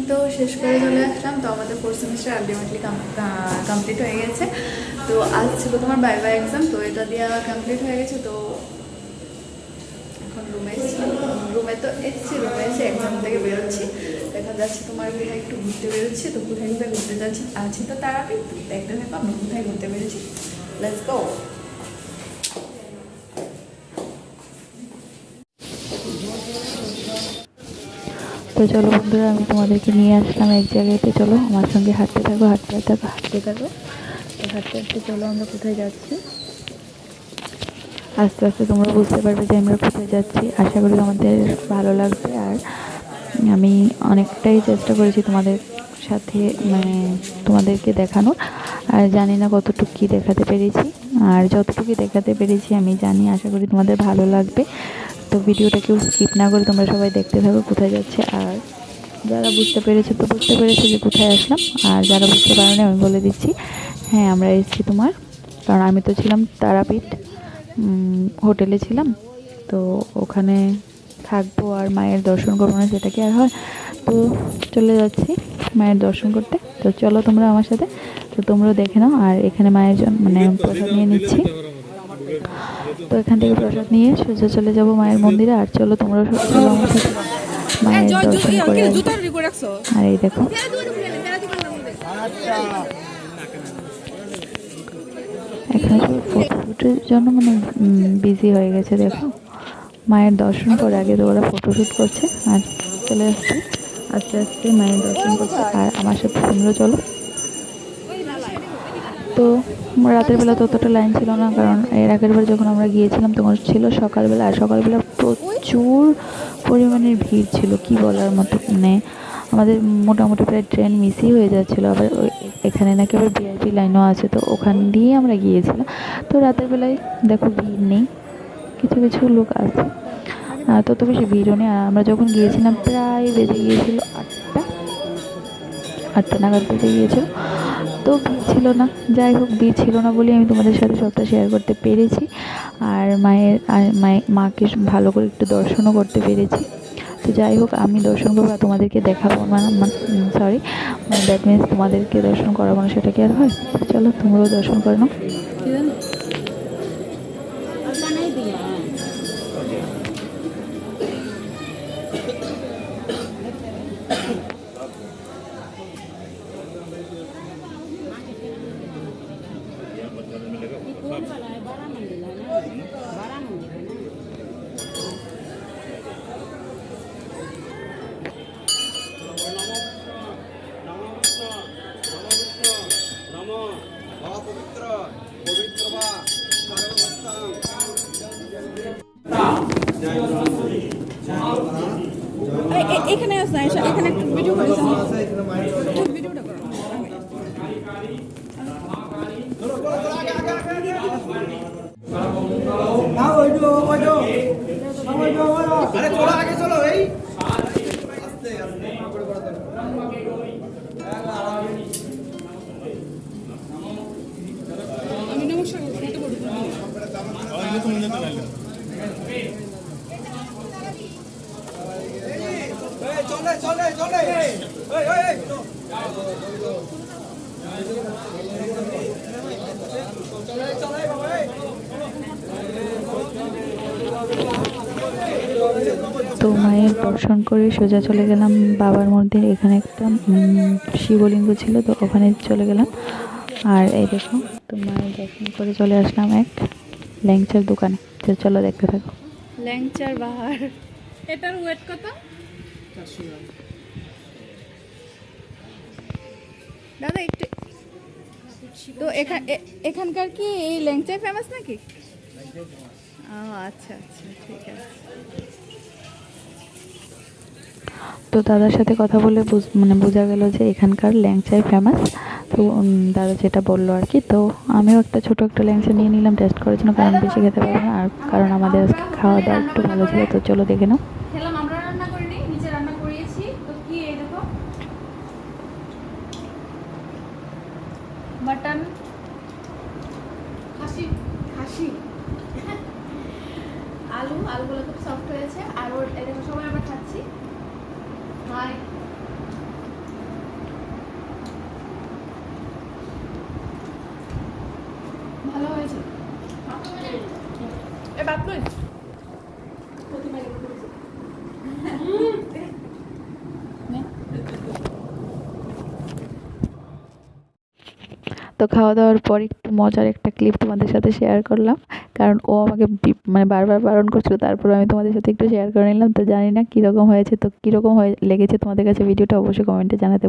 তো শেষ করে চলে আসলাম। তো আমাদের 4th সেমিস্টার আলটিমেটলি কমপ্লিট হয়ে গেছে। তো আজ ছিল তোমার বাই এক্সাম, তো এটা দিয়ে কমপ্লিট হয়ে গেছে। তো এখন রুমে এসেছি, রুমে এসে এক্সাম থেকে বেরোচ্ছি। দেখা যাচ্ছে তোমার কোথায় একটু ঘুরতে বেরোচ্ছি। তো কোথায় ঘুরতে যাচ্ছি, আছি তো তারাপীঠ। দেখতে থাকো আমরা কোথায় ঘুরতে বেরোচ্ছি। Let's go. তো চলো বন্ধুরা, আমি তোমাদেরকে নিয়ে আসলাম এক জায়গাতে। চলো আমার সঙ্গে হাঁটতে থাকো। তো হাঁটতে হাঁটতে চলো আমরা কোথায় যাচ্ছি। আস্তে আস্তে তোমরা বুঝতে পারবে যে আমরা কোথায় যাচ্ছি। আশা করি তোমাদের ভালো লাগবে। আর আমি অনেকটাই চেষ্টা করেছি তোমাদের সাথে তোমাদেরকে দেখানোর। আর জানি না কতটুকু কী দেখাতে পেরেছি, আর যতটুকু দেখাতে পেরেছি আমি জানি আশা করি তোমাদের ভালো লাগবে। তো ভিডিওটা কেউ স্কিপ না করে তোমরা সবাই দেখতে থাকো কোথায় যাচ্ছে। আর যারা বুঝতে পেরেছে তো বুঝতে পেরেছে যে কোথায় আসলাম, আর যারা বুঝতে পারেনি আমি বলে দিচ্ছি। হ্যাঁ, আমরা এসেছি তোমার, কারণ আমি তো ছিলাম তারাপীঠ হোটেলে ছিলাম। তো ওখানে থাকবো আর মায়ের দর্শন করবো না, সেটা কি আর হয়। তো চলে যাচ্ছি মায়ের দর্শন করতে। তো চলো তোমরা আমার সাথে। তো তোমরাও দেখে নাও। আর এখানে মায়ের জন্য প্রসাদ নিয়ে নিচ্ছি। তো এখান থেকে প্রসাদ নিয়ে সোজা চলে যাব মায়ের মন্দিরে। আর চলো তোমরাও চলো আমার সাথে মায়ের দর্শন করে আসবো। আর এই দেখো, এখানে সব ফটোশ্যুটের জন্য বিজি হয়ে গেছে। দেখো মায়ের দর্শন করে আগে তো ওরা ফটোশ্যুট করছে। আর চলে আসছি আস্তে আস্তে মায়ের দর্শন করছে। আর আমার সাথে তোমরা চলো। তো রাতের বেলা ততটা লাইন ছিল না, কারণ এর আগের বার যখন আমরা গিয়েছিলাম তখন ছিল সকালবেলা। আর সকালবেলা প্রচুর পরিমাণের ভিড় ছিল, কি বলার মতো। আমাদের মোটামুটি প্রায় ট্রেন মিসই হয়ে যাচ্ছিলো। আবার এখানে নাকি আবার ভিআইপি লাইনও আছে, তো ওখান দিয়ে আমরা গিয়েছিলাম। তো রাতের বেলায় দেখো ভিড় নেই, কিছু কিছু লোক আছে, তত বেশি ভিড়ও নেই। আর আমরা যখন গিয়েছিলাম প্রায় বেজে গিয়েছিল 8টা নাগাদ বেজে গিয়েছিল। তো ভিড় ছিল না। যাই হোক, ভিড় ছিল না বলে আমি তোমাদের সাথে সবটা শেয়ার করতে পেরেছি। আর মাকে ভালো করে একটু দর্শনও করতে পেরেছি। তো যাই হোক, আমি দর্শন করবো আর তোমাদেরকে দেখাবো। সরি, দ্যাট মিনস তোমাদেরকে দর্শন করাবো না, সেটা কি আর হয়। চলো তোমরাও দর্শন করে নাও। এখানে আছে, এখানে একটু ভিডিও করেছি, ভিডিওটা করো। আমি নমস্কার তো মায়ের দর্শন করে সোজা চলে গেলাম বাবার মন্দির। এখানে একটা শিবলিঙ্গ ছিল, তো ওখানে চলে গেলাম। আর এই দেখো, তো মায়ের দর্শন করে চলে আসলাম এক ল্যাংচার দোকানে। তো চলো দেখতে থাকো। ল্যাংচার বাহার, এটার ওয়েট কত দাদা? একটু তো এখানকার কি এই ল্যাংচাই ফেমাস নাকি? ও আচ্ছা আচ্ছা, ঠিক আছে। তো দাদার সাথে কথা বলে বোঝা গেল যে এখানকার ল্যাংচাই ফেমাস। তো দাদা যেটা বললো আর কি। তো আমিও ছোট একটা ল্যাংচা নিয়ে নিলাম টেস্ট করার জন্য, কারণ বেশি খেতে পারবো না। আর কারণ আমাদের আজকে খাওয়া দাওয়া একটু ভালো ছিল। তো চলো দেখে নাও। আমরা রান্না করিনি, নিচে রান্না করিয়েছি। তো কি এই দেখো, মাটন খাসি আলুগুলো খুব সফট হয়েছে। আর ওর এই দেখো সবাই আমরা খাচ্ছি। হাই বাদ লই তো খাওয়া দাওয়ার পর একটু মজার একটা ক্লিপ তোমাদের সাথে শেয়ার করলাম, কারণ ও আমাকে মানে বারবার বারণ করছিল, তারপর আমি তোমাদের সাথে একটু শেয়ার করে নিলাম। তো জানি না কীরকম হয়েছে, তো কীরকম হয়ে লেগেছে তোমাদের কাছে ভিডিওটা অবশ্যই কমেন্টে জানাতে